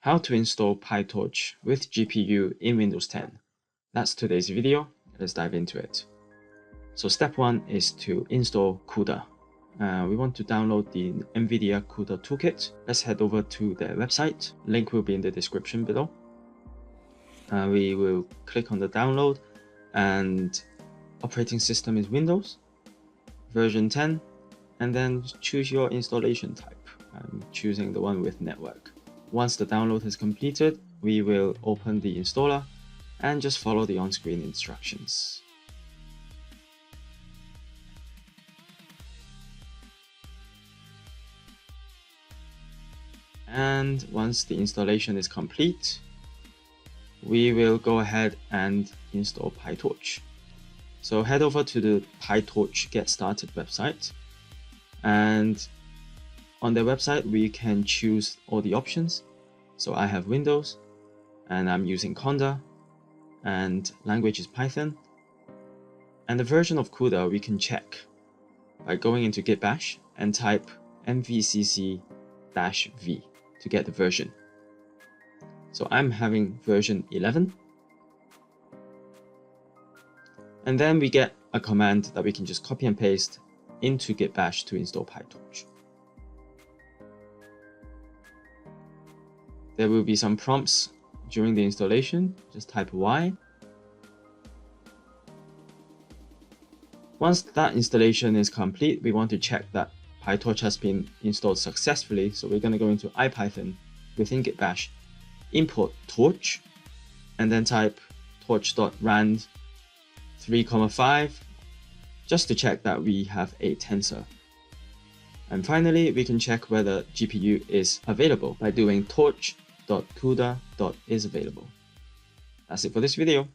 How to install Pytorch with GPU in Windows 10. That's today's video. Let's dive into it. So step 1 is to install Cuda. We want to download the Nvidia Cuda toolkit. Let's head over to their website. Link will be in the description below. We will click on the download, and operating system is Windows, version 10, and then choose your installation type. I'm choosing the one with network. Once the download is completed, we will open the installer and just follow the on-screen instructions. And once the installation is complete, we will go ahead and install Pytorch. So head over to the Pytorch Get Started website, and on their website we can choose all the options. So I have Windows and I'm using Cuda, and language is Python, and the version of Cuda we can check by going into Git Bash and type nvcc-v to get the version. So I'm having version 11. And then we get a command that we can just copy and paste into Git Bash to install Pytorch. There will be some prompts during the installation. Just type Y. Once that installation is complete, we want to check that Pytorch has been installed successfully. So we're going to go into IPython within Git Bash, import torch, and then type torch.rand 3,5 just to check that we have a tensor. And finally, we can check whether GPU is available by doing torch.cuda.isAvailable. That's it for this video.